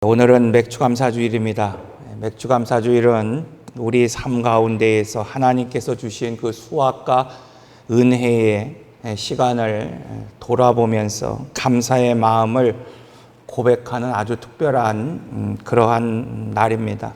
오늘은 맥주감사주일입니다. 맥주감사주일은 우리 삶 가운데에서 하나님께서 주신 그 수확과 은혜의 시간을 돌아보면서 감사의 마음을 고백하는 아주 특별한 그러한 날입니다.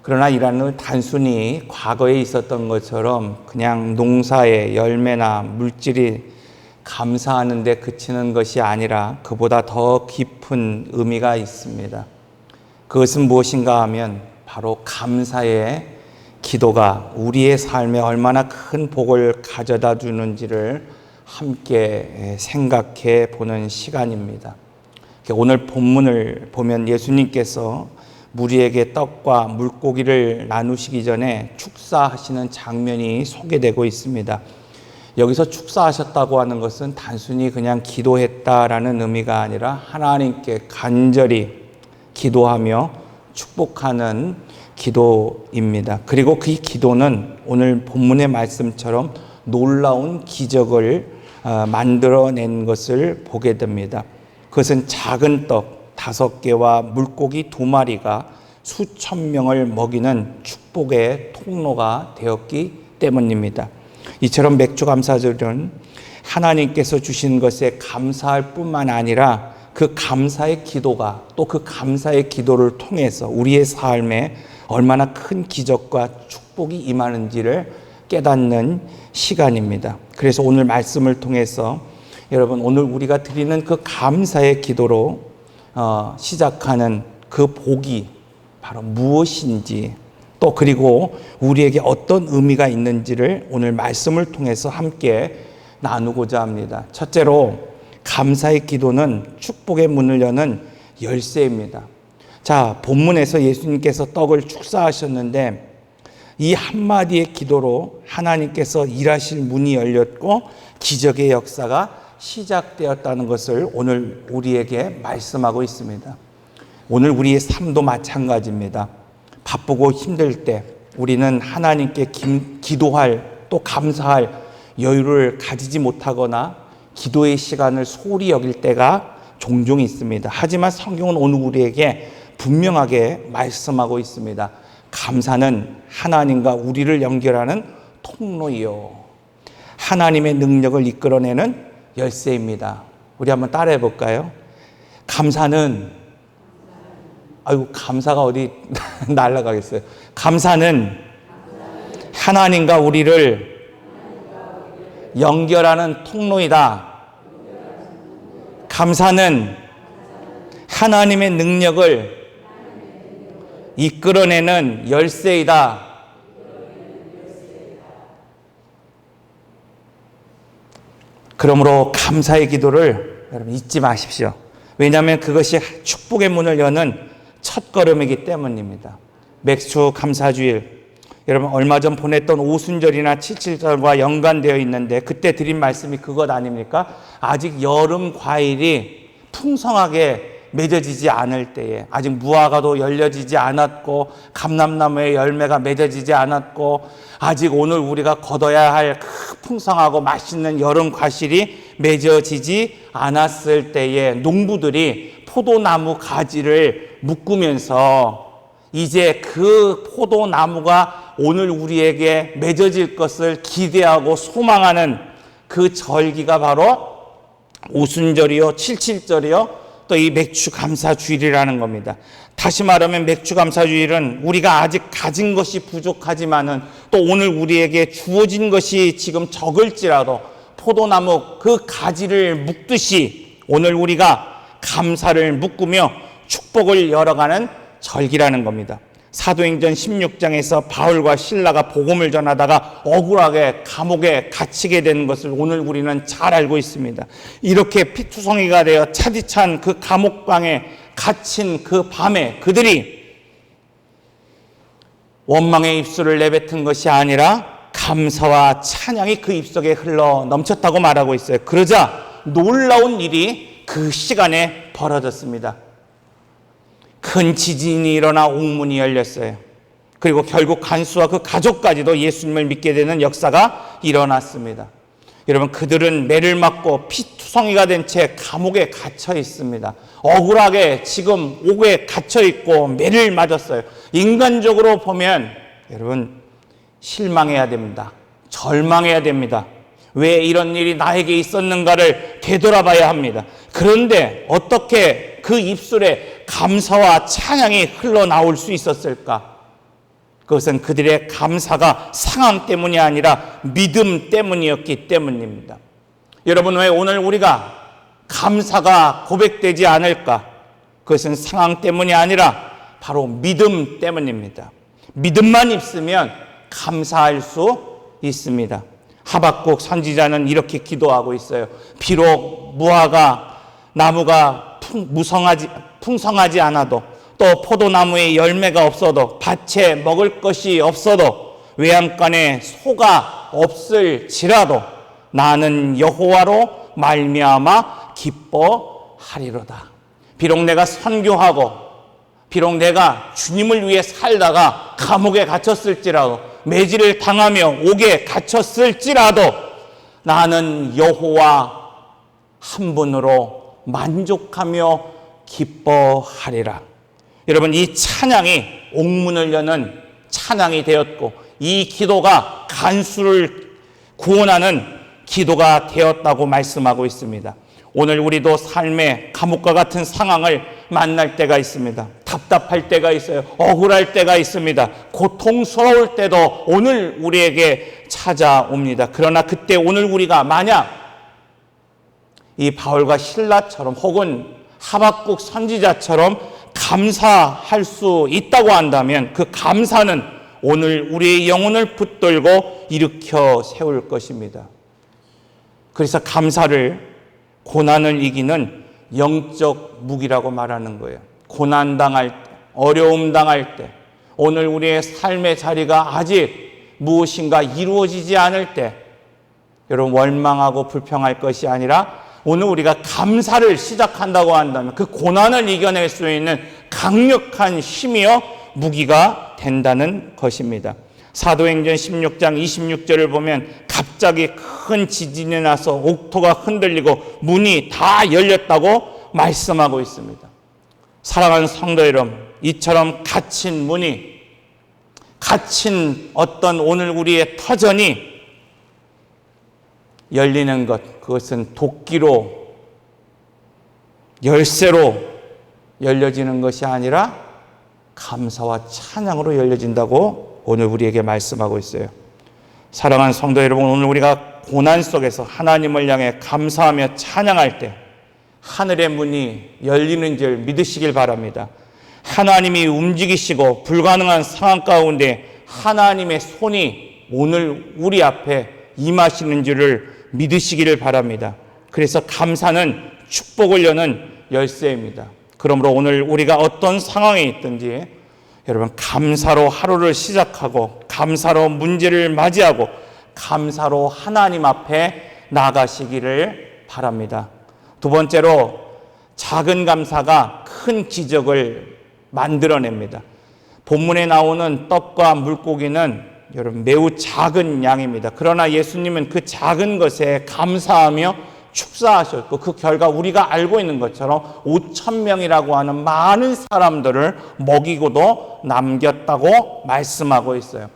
그러나 이 날은 단순히 과거에 있었던 것처럼 그냥 농사의 열매나 물질이 감사하는 데 그치는 것이 아니라 그보다 더 깊은 의미가 있습니다. 그것은 무엇인가 하면 바로 감사의 기도가 우리의 삶에 얼마나 큰 복을 가져다 주는지를 함께 생각해 보는 시간입니다. 오늘 본문을 보면 예수님께서 무리에게 떡과 물고기를 나누시기 전에 축사하시는 장면이 소개되고 있습니다. 여기서 축사하셨다고 하는 것은 단순히 그냥 기도했다라는 의미가 아니라 하나님께 간절히 기도하며 축복하는 기도입니다. 그리고 그 기도는 오늘 본문의 말씀처럼 놀라운 기적을 만들어낸 것을 보게 됩니다. 그것은 작은 떡 5개와 물고기 2마리가 수천 명을 먹이는 축복의 통로가 되었기 때문입니다. 이처럼 맥주감사절은 하나님께서 주신 것에 감사할 뿐만 아니라 그 감사의 기도가 또 그 감사의 기도를 통해서 우리의 삶에 얼마나 큰 기적과 축복이 임하는지를 깨닫는 시간입니다. 그래서 오늘 말씀을 통해서 여러분 오늘 우리가 드리는 그 감사의 기도로 시작하는 그 복이 바로 무엇인지 또 그리고 우리에게 어떤 의미가 있는지를 오늘 말씀을 통해서 함께 나누고자 합니다. 첫째로 감사의 기도는 축복의 문을 여는 열쇠입니다. 자, 본문에서 예수님께서 떡을 축사하셨는데 이 한마디의 기도로 하나님께서 일하실 문이 열렸고 기적의 역사가 시작되었다는 것을 오늘 우리에게 말씀하고 있습니다. 오늘 우리의 삶도 마찬가지입니다. 바쁘고 힘들 때 우리는 하나님께 기도할 또 감사할 여유를 가지지 못하거나 기도의 시간을 소홀히 여길 때가 종종 있습니다. 하지만 성경은 오늘 우리에게 분명하게 말씀하고 있습니다. 감사는 하나님과 우리를 연결하는 통로이요 하나님의 능력을 이끌어내는 열쇠입니다. 우리 한번 따라해 볼까요? 감사는 감사가 어디 날아가겠어요. 감사는 하나님과 우리를 연결하는 통로이다. 감사는 하나님의 능력을 이끌어내는 열쇠이다. 그러므로 감사의 기도를 여러분 잊지 마십시오. 왜냐하면 그것이 축복의 문을 여는 첫걸음이기 때문입니다. 맥주 감사주일, 여러분 얼마 전 보냈던 오순절이나 칠칠절과 연관되어 있는데 그때 드린 말씀이 그것 아닙니까? 아직 여름 과일이 풍성하게 맺어지지 않을 때에 아직 무화과도 열려지지 않았고 감람나무의 열매가 맺어지지 않았고 아직 오늘 우리가 거둬야 할 풍성하고 맛있는 여름 과실이 맺어지지 않았을 때에 농부들이 포도나무 가지를 묶으면서 이제 그 포도나무가 오늘 우리에게 맺어질 것을 기대하고 소망하는 그 절기가 바로 오순절이요, 칠칠절이요, 또 이 맥주감사주일이라는 겁니다. 다시 말하면 맥주감사주일은 우리가 아직 가진 것이 부족하지만은 또 오늘 우리에게 주어진 것이 지금 적을지라도 포도나무 그 가지를 묶듯이 오늘 우리가 감사를 묶으며 축복을 열어가는 절기라는 겁니다. 사도행전 16장에서 바울과 실라가 복음을 전하다가 억울하게 감옥에 갇히게 된 것을 오늘 우리는 잘 알고 있습니다. 이렇게 피투성이가 되어 차디찬 그 감옥방에 갇힌 그 밤에 그들이 원망의 입술을 내뱉은 것이 아니라 감사와 찬양이 그 입속에 흘러 넘쳤다고 말하고 있어요. 그러자 놀라운 일이 그 시간에 벌어졌습니다. 큰 지진이 일어나 옥문이 열렸어요. 그리고 결국 간수와 그 가족까지도 예수님을 믿게 되는 역사가 일어났습니다. 여러분, 그들은 매를 맞고 피투성이가 투성이가 된 채 감옥에 갇혀 있습니다. 억울하게 지금 옥에 갇혀 있고 매를 맞았어요. 인간적으로 보면 여러분 실망해야 됩니다. 절망해야 됩니다. 왜 이런 일이 나에게 있었는가를 되돌아봐야 합니다. 그런데 어떻게 그 입술에 감사와 찬양이 흘러나올 수 있었을까? 그것은 그들의 감사가 상황 때문이 아니라 믿음 때문이었기 때문입니다. 여러분, 왜 오늘 우리가 감사가 고백되지 않을까? 그것은 상황 때문이 아니라 바로 믿음 때문입니다. 믿음만 있으면 감사할 수 있습니다. 하박국 선지자는 이렇게 기도하고 있어요. 비록 무화과 나무가 풍성하지 않아도, 또 포도나무에 열매가 없어도, 밭에 먹을 것이 없어도, 외양간에 소가 없을지라도 나는 여호와로 말미암아 기뻐하리로다. 비록 내가 선교하고, 비록 내가 주님을 위해 살다가 감옥에 갇혔을지라도, 매질을 당하며 옥에 갇혔을지라도 나는 여호와 한 분으로 만족하며 기뻐하리라. 여러분, 이 찬양이 옥문을 여는 찬양이 되었고, 이 기도가 간수를 구원하는 기도가 되었다고 말씀하고 있습니다. 오늘 우리도 삶의 감옥과 같은 상황을 만날 때가 있습니다. 답답할 때가 있어요. 억울할 때가 있습니다. 고통스러울 때도 오늘 우리에게 찾아옵니다. 그러나 그때 오늘 우리가 만약 이 바울과 실라처럼 혹은 하박국 선지자처럼 감사할 수 있다고 한다면 그 감사는 오늘 우리의 영혼을 붙들고 일으켜 세울 것입니다. 그래서 감사를 고난을 이기는 영적 무기라고 말하는 거예요. 고난당할 때, 어려움 당할 때, 오늘 우리의 삶의 자리가 아직 무엇인가 이루어지지 않을 때, 여러분 원망하고 불평할 것이 아니라 오늘 우리가 감사를 시작한다고 한다면 그 고난을 이겨낼 수 있는 강력한 힘이요 무기가 된다는 것입니다. 사도행전 16장 26절을 보면 갑자기 큰 지진이 나서 옥토가 흔들리고 문이 다 열렸다고 말씀하고 있습니다. 사랑하는 성도 여러분, 이처럼 갇힌 문이, 갇힌 어떤 오늘 우리의 터전이 열리는 것, 그것은 도끼로, 열쇠로 열려지는 것이 아니라 감사와 찬양으로 열려진다고 오늘 우리에게 말씀하고 있어요. 사랑하는 성도 여러분, 오늘 우리가 고난 속에서 하나님을 향해 감사하며 찬양할 때 하늘의 문이 열리는 줄 믿으시길 바랍니다. 하나님이 움직이시고 불가능한 상황 가운데 하나님의 손이 오늘 우리 앞에 임하시는 줄을 믿으시기를 바랍니다. 그래서 감사는 축복을 여는 열쇠입니다. 그러므로 오늘 우리가 어떤 상황에 있든지 여러분 감사로 하루를 시작하고 감사로 문제를 맞이하고 감사로 하나님 앞에 나가시기를 바랍니다. 두 번째로 작은 감사가 큰 기적을 만들어냅니다. 본문에 나오는 떡과 물고기는 여러분 매우 작은 양입니다. 그러나 예수님은 그 작은 것에 감사하며 축사하셨고 그 결과 우리가 알고 있는 것처럼 5,000명이라고 하는 많은 사람들을 먹이고도 남겼다고 말씀하고 있어요.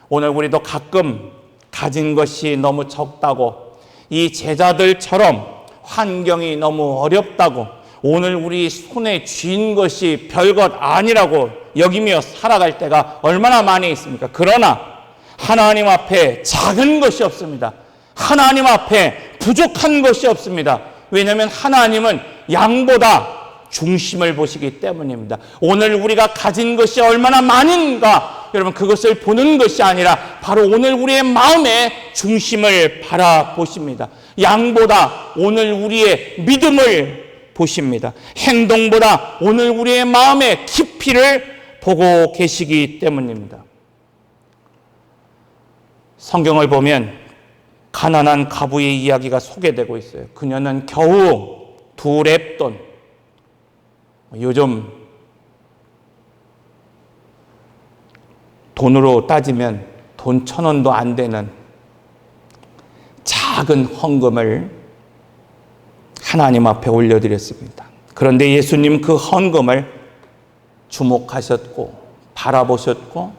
오늘 우리도 가끔 가진 것이 너무 적다고, 이 제자들처럼 환경이 너무 어렵다고, 오늘 우리 손에 쥔 것이 별것 아니라고 여기며 살아갈 때가 얼마나 많이 있습니까? 그러나 하나님 앞에 작은 것이 없습니다. 하나님 앞에 부족한 것이 없습니다. 왜냐하면 하나님은 양보다 중심을 보시기 때문입니다. 오늘 우리가 가진 것이 얼마나 많은가, 여러분 그것을 보는 것이 아니라 바로 오늘 우리의 마음의 중심을 바라보십니다. 양보다 오늘 우리의 믿음을 보십니다. 행동보다 오늘 우리의 마음의 깊이를 보고 계시기 때문입니다. 성경을 보면 가난한 가부의 이야기가 소개되고 있어요. 그녀는 겨우 2렙돈, 요즘 돈으로 따지면 돈 1,000원도 안 되는 작은 헌금을 하나님 앞에 올려드렸습니다. 그런데 예수님 그 헌금을 주목하셨고 바라보셨고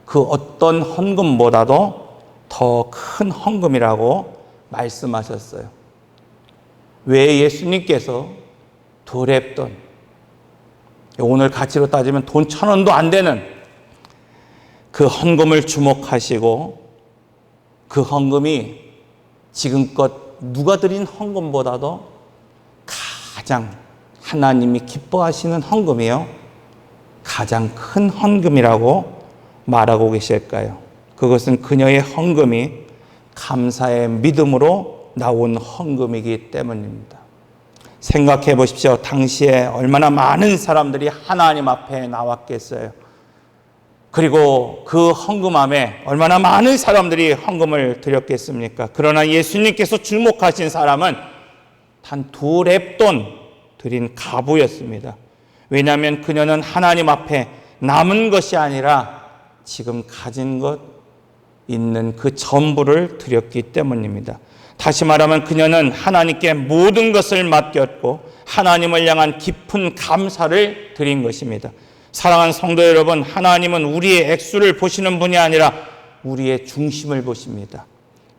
그 어떤 헌금보다도 더 큰 헌금이라고 말씀하셨어요. 왜 예수님께서 도랩돈, 오늘 가치로 따지면 돈 1,000원도 안 되는 그 헌금을 주목하시고 그 헌금이 지금껏 누가 드린 헌금보다도 가장 하나님이 기뻐하시는 헌금이요, 가장 큰 헌금이라고 말하고 계실까요? 그것은 그녀의 헌금이 감사의 믿음으로 나온 헌금이기 때문입니다. 생각해 보십시오. 당시에 얼마나 많은 사람들이 하나님 앞에 나왔겠어요. 그리고 그 헌금함에 얼마나 많은 사람들이 헌금을 드렸겠습니까? 그러나 예수님께서 주목하신 사람은 단 2렙돈 드린 가부였습니다. 왜냐하면 그녀는 하나님 앞에 남은 것이 아니라 지금 가진 것, 있는 그 전부를 드렸기 때문입니다. 다시 말하면 그녀는 하나님께 모든 것을 맡겼고 하나님을 향한 깊은 감사를 드린 것입니다. 사랑하는 성도 여러분, 하나님은 우리의 액수를 보시는 분이 아니라 우리의 중심을 보십니다.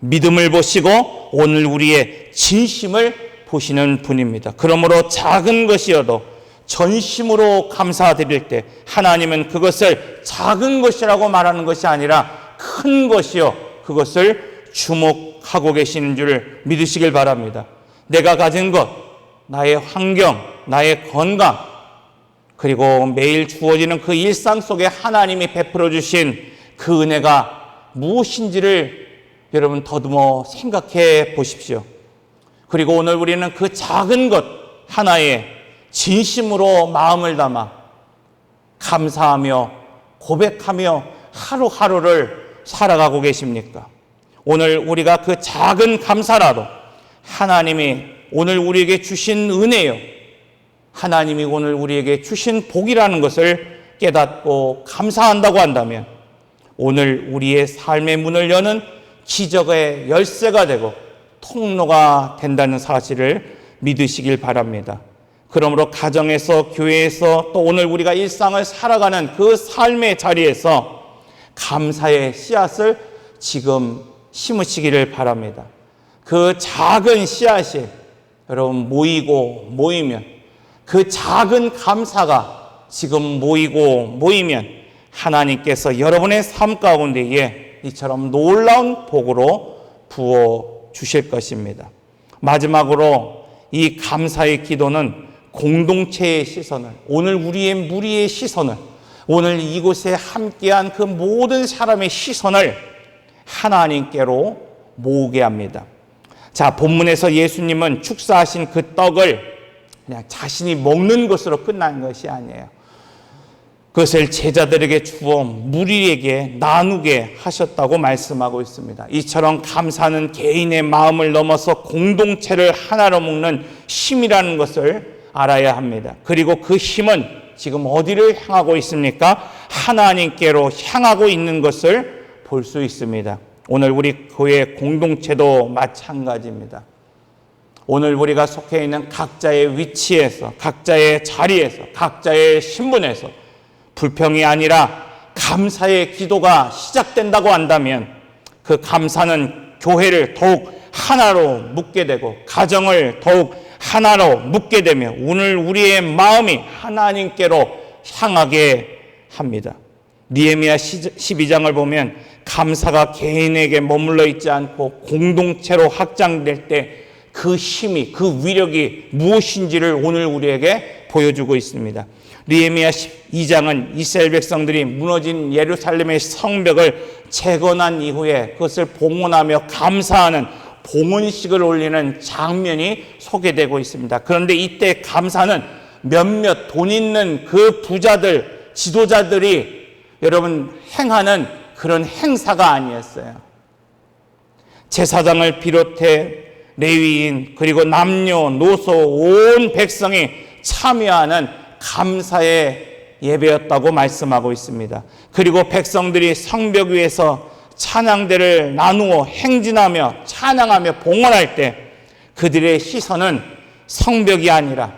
믿음을 보시고 오늘 우리의 진심을 보시는 분입니다. 그러므로 작은 것이어도 전심으로 감사드릴 때 하나님은 그것을 작은 것이라고 말하는 것이 아니라 큰 것이요, 그것을 주목하고 계시는 줄 믿으시길 바랍니다. 내가 가진 것, 나의 환경, 나의 건강, 그리고 매일 주어지는 그 일상 속에 하나님이 베풀어 주신 그 은혜가 무엇인지를 여러분 더듬어 생각해 보십시오. 그리고 오늘 우리는 그 작은 것 하나에 진심으로 마음을 담아 감사하며 고백하며 하루하루를 살아가고 계십니까? 오늘 우리가 그 작은 감사라도 하나님이 오늘 우리에게 주신 은혜요, 하나님이 오늘 우리에게 주신 복이라는 것을 깨닫고 감사한다고 한다면 오늘 우리의 삶의 문을 여는 기적의 열쇠가 되고 통로가 된다는 사실을 믿으시길 바랍니다. 그러므로 가정에서, 교회에서, 또 오늘 우리가 일상을 살아가는 그 삶의 자리에서 감사의 씨앗을 지금 심으시기를 바랍니다. 그 작은 씨앗이 여러분 모이면, 그 작은 감사가 지금 모이면 하나님께서 여러분의 삶 가운데에 이처럼 놀라운 복으로 부어 주실 것입니다. 마지막으로 이 감사의 기도는 공동체의 시선을, 오늘 우리의 무리의 시선을, 오늘 이곳에 함께한 그 모든 사람의 시선을 하나님께로 모으게 합니다. 자, 본문에서 예수님은 축사하신 그 떡을 그냥 자신이 먹는 것으로 끝난 것이 아니에요. 그것을 제자들에게 주어 무리에게 나누게 하셨다고 말씀하고 있습니다. 이처럼 감사는 개인의 마음을 넘어서 공동체를 하나로 묶는 힘이라는 것을 알아야 합니다. 그리고 그 힘은 지금 어디를 향하고 있습니까? 하나님께로 향하고 있는 것을 볼 수 있습니다. 오늘 우리 교회 공동체도 마찬가지입니다. 오늘 우리가 속해 있는 각자의 위치에서, 각자의 자리에서, 각자의 신분에서 불평이 아니라 감사의 기도가 시작된다고 한다면 그 감사는 교회를 더욱 하나로 묶게 되고 가정을 더욱 하나로 묶게 되며 오늘 우리의 마음이 하나님께로 향하게 합니다. 느헤미야 12장을 보면 감사가 개인에게 머물러 있지 않고 공동체로 확장될 때 그 힘이, 그 위력이 무엇인지를 오늘 우리에게 보여주고 있습니다. 느헤미야 12장은 이스라엘 백성들이 무너진 예루살렘의 성벽을 재건한 이후에 그것을 봉헌하며 감사하는 봉헌식을 올리는 장면이 소개되고 있습니다. 그런데 이때 감사는 몇몇 돈 있는 그 부자들, 지도자들이 여러분 행하는 그런 행사가 아니었어요. 제사장을 비롯해 레위인 그리고 남녀노소 온 백성이 참여하는 감사의 예배였다고 말씀하고 있습니다. 그리고 백성들이 성벽 위에서 찬양대를 나누어 행진하며 찬양하며 봉헌할 때 그들의 시선은 성벽이 아니라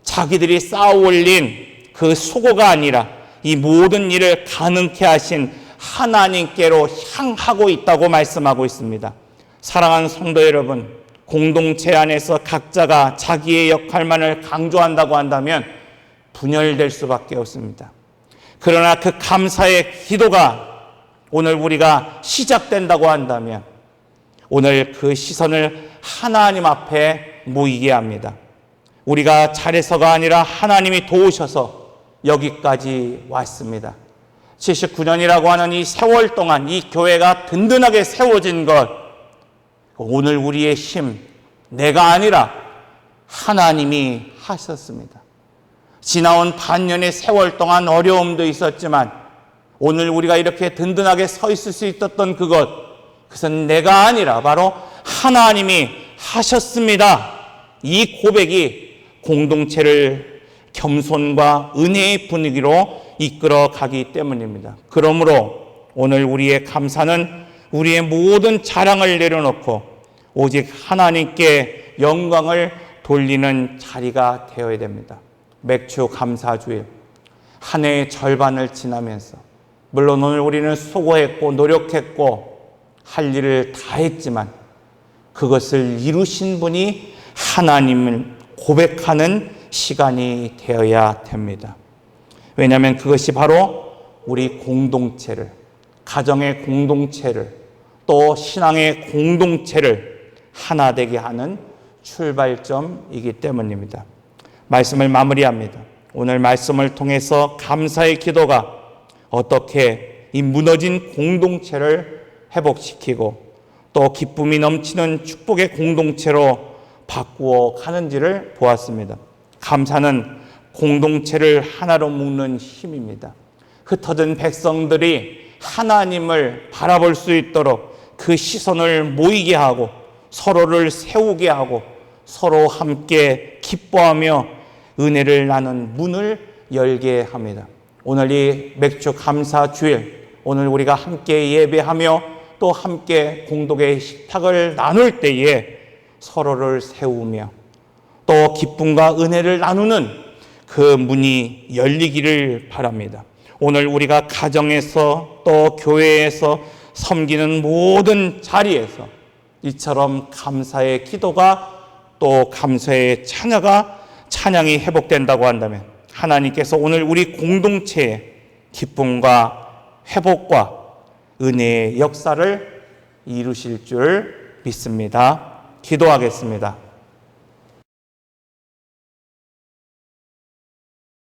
자기들이 쌓아 올린 그 수고가 아니라 이 모든 일을 가능케 하신 하나님께로 향하고 있다고 말씀하고 있습니다. 사랑하는 성도 여러분, 공동체 안에서 각자가 자기의 역할만을 강조한다고 한다면 분열될 수밖에 없습니다. 그러나 그 감사의 기도가 오늘 우리가 시작된다고 한다면 오늘 그 시선을 하나님 앞에 모이게 합니다. 우리가 잘해서가 아니라 하나님이 도우셔서 여기까지 왔습니다. 79년이라고 하는 이 세월 동안 이 교회가 든든하게 세워진 것, 오늘 우리의 힘, 내가 아니라 하나님이 하셨습니다. 지나온 반년의 세월 동안 어려움도 있었지만 오늘 우리가 이렇게 든든하게 서 있을 수 있었던 그것은 내가 아니라 바로 하나님이 하셨습니다. 이 고백이 공동체를 겸손과 은혜의 분위기로 이끌어 가기 때문입니다. 그러므로 오늘 우리의 감사는 우리의 모든 자랑을 내려놓고 오직 하나님께 영광을 돌리는 자리가 되어야 됩니다. 맥주 감사주일, 한 해의 절반을 지나면서 물론 오늘 우리는 수고했고 노력했고 할 일을 다 했지만 그것을 이루신 분이 하나님을 고백하는 시간이 되어야 됩니다. 왜냐하면 그것이 바로 우리 공동체를, 가정의 공동체를, 또 신앙의 공동체를 하나 되게 하는 출발점이기 때문입니다. 말씀을 마무리합니다. 오늘 말씀을 통해서 감사의 기도가 어떻게 이 무너진 공동체를 회복시키고 또 기쁨이 넘치는 축복의 공동체로 바꾸어 가는지를 보았습니다. 감사는 공동체를 하나로 묶는 힘입니다. 흩어진 백성들이 하나님을 바라볼 수 있도록 그 시선을 모이게 하고 서로를 세우게 하고 서로 함께 기뻐하며 은혜를 나눈 문을 열게 합니다. 오늘 이 맥주 감사 주일, 오늘 우리가 함께 예배하며 또 함께 공동의 식탁을 나눌 때에 서로를 세우며 또 기쁨과 은혜를 나누는 그 문이 열리기를 바랍니다. 오늘 우리가 가정에서 또 교회에서 섬기는 모든 자리에서 이처럼 감사의 기도가 또 감사의 찬양이 회복된다고 한다면 하나님께서 오늘 우리 공동체의 기쁨과 회복과 은혜의 역사를 이루실 줄 믿습니다. 기도하겠습니다.